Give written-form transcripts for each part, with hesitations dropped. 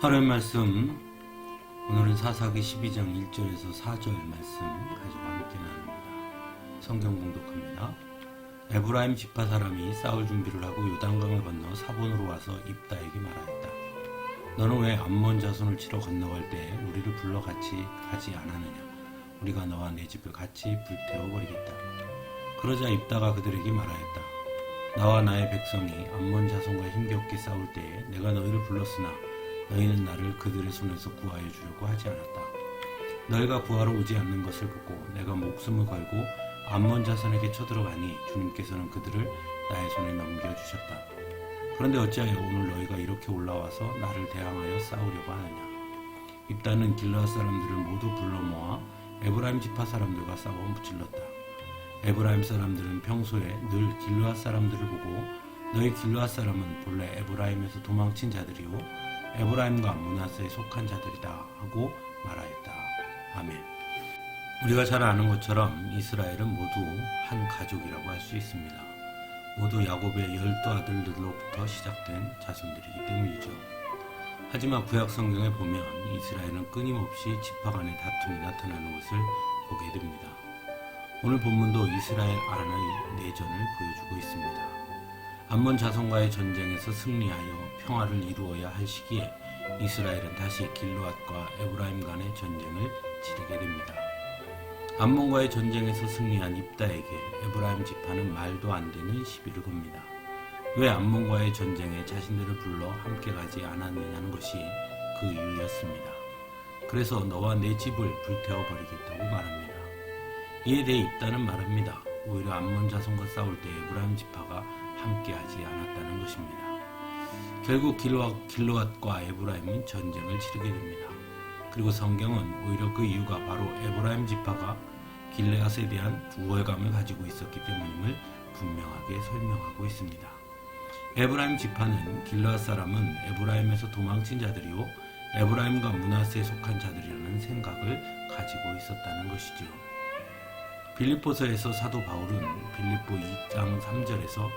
하루의 말씀, 오늘은 사사기 12장 1절에서 4절 말씀 가지고 함께 나눕니다. 성경 봉독합니다. 에브라임 지파 사람이 싸울 준비를 하고 요단강을 건너 사본으로 와서 입다에게 말하였다. 너는 왜 암몬 자손을 치러 건너갈 때 우리를 불러 같이 가지 않았느냐? 우리가 너와 내 집을 같이 불태워버리겠다. 그러자 입다가 그들에게 말하였다. 나와 나의 백성이 암몬 자손과 힘겹게 싸울 때에 내가 너희를 불렀으나 너희는 나를 그들의 손에서 구하여 주려고 하지 않았다. 너희가 구하러 오지 않는 것을 보고 내가 목숨을 걸고 암몬 자손에게 쳐들어가니 주님께서는 그들을 나의 손에 넘겨주셨다. 그런데 어찌하여 오늘 너희가 이렇게 올라와서 나를 대항하여 싸우려고 하느냐? 입다는 길르앗 사람들을 모두 불러 모아 에브라임 지파 사람들과 싸워 무찔렀다. 에브라임 사람들은 평소에 늘 길르앗 사람들을 보고 너희 길르앗 사람은 본래 에브라임에서 도망친 자들이요 에브라임과 므낫세에 속한 자들이다 하고 말하였다. 아멘. 우리가 잘 아는 것처럼 이스라엘은 모두 한 가족이라고 할 수 있습니다. 모두 야곱의 12 아들들로부터 시작된 자손들이기 때문이죠. 하지만 구약 성경에 보면 이스라엘은 끊임없이 지파 간의 다툼이 나타나는 것을 보게 됩니다. 오늘 본문도 이스라엘 안의 내전을 보여주고 있습니다. 암몬 자손과의 전쟁에서 승리하여 평화를 이루어야 할 시기에 이스라엘은 다시 길르앗과 에브라임 간의 전쟁을 치르게 됩니다. 암몬과의 전쟁에서 승리한 입다에게 에브라임 지파는 말도 안 되는 시비를 겁니다. 왜 암몬과의 전쟁에 자신들을 불러 함께 가지 않았느냐는 것이 그 이유였습니다. 그래서 너와 내 집을 불태워버리겠다고 말합니다. 이에 대해 입다는 말합니다. 오히려 암몬 자손과 싸울 때 에브라임 지파가 함께하지 않았다는 것입니다. 결국 길르앗과 에브라임은 전쟁을 치르게 됩니다. 그리고 성경은 오히려 그 이유가 바로 에브라임 지파가 길르앗에 대한 우월감을 가지고 있었기 때문임을 분명하게 설명하고 있습니다. 에브라임 지파는 길르앗 사람은 에브라임에서 도망친 자들이요 에브라임과 므낫세에 속한 자들이라는 생각을 가지고 있었다는 것이죠. 빌립보서에서 사도 바울은 빌립보 2장 3절에서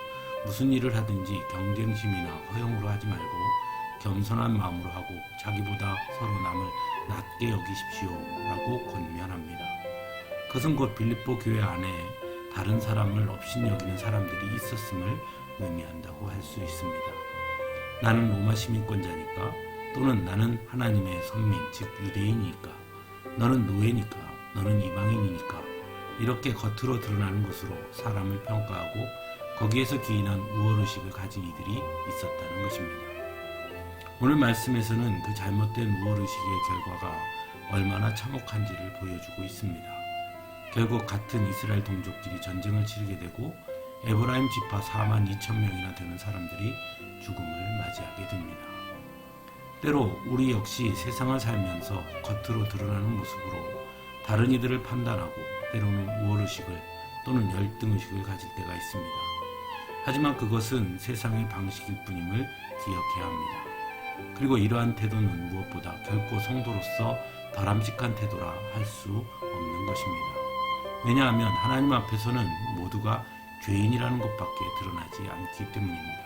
무슨 일을 하든지 경쟁심이나 허영으로 하지 말고 겸손한 마음으로 하고 자기보다 서로 남을 낮게 여기십시오 라고 권면합니다. 그것은 곧 빌립보 교회 안에 다른 사람을 업신여기는 사람들이 있었음을 의미한다고 할 수 있습니다. 나는 로마 시민권자니까 또는 나는 하나님의 선민 즉 유대인이니까 너는 노예니까 너는 이방인이니까 이렇게 겉으로 드러나는 것으로 사람을 평가하고 거기에서 기인한 우월의식을 가진 이들이 있었다는 것입니다. 오늘 말씀에서는 그 잘못된 우월의식의 결과가 얼마나 참혹한지를 보여주고 있습니다. 결국 같은 이스라엘 동족끼리 전쟁을 치르게 되고 에브라임 지파 4만 2천 명이나 되는 사람들이 죽음을 맞이하게 됩니다. 때로 우리 역시 세상을 살면서 겉으로 드러나는 모습으로 다른 이들을 판단하고 때로는 우월의식을 또는 열등의식을 가질 때가 있습니다. 하지만 그것은 세상의 방식일 뿐임을 기억해야 합니다. 그리고 이러한 태도는 무엇보다 결코 성도로서 바람직한 태도라 할 수 없는 것입니다. 왜냐하면 하나님 앞에서는 모두가 죄인이라는 것밖에 드러나지 않기 때문입니다.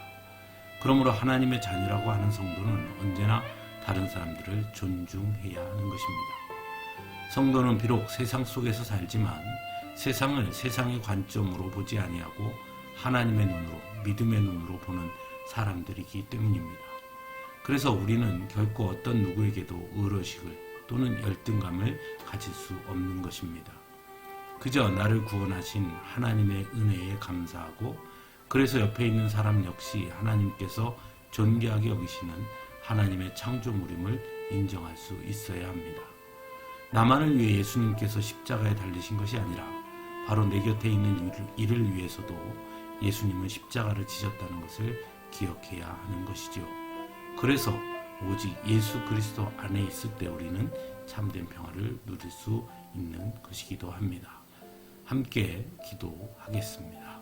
그러므로 하나님의 자녀라고 하는 성도는 언제나 다른 사람들을 존중해야 하는 것입니다. 성도는 비록 세상 속에서 살지만 세상을 세상의 관점으로 보지 아니하고 하나님의 눈으로 믿음의 눈으로 보는 사람들이기 때문입니다. 그래서 우리는 결코 어떤 누구에게도 의로식을 또는 열등감을 가질 수 없는 것입니다. 그저 나를 구원하신 하나님의 은혜에 감사하고 그래서 옆에 있는 사람 역시 하나님께서 존귀하게 여기시는 하나님의 창조물임을 인정할 수 있어야 합니다. 나만을 위해 예수님께서 십자가에 달리신 것이 아니라 바로 내 곁에 있는 이를 위해서도 예수님은 십자가를 지셨다는 것을 기억해야 하는 것이죠. 그래서 오직 예수 그리스도 안에 있을 때 우리는 참된 평화를 누릴 수 있는 것이기도 합니다. 함께 기도하겠습니다.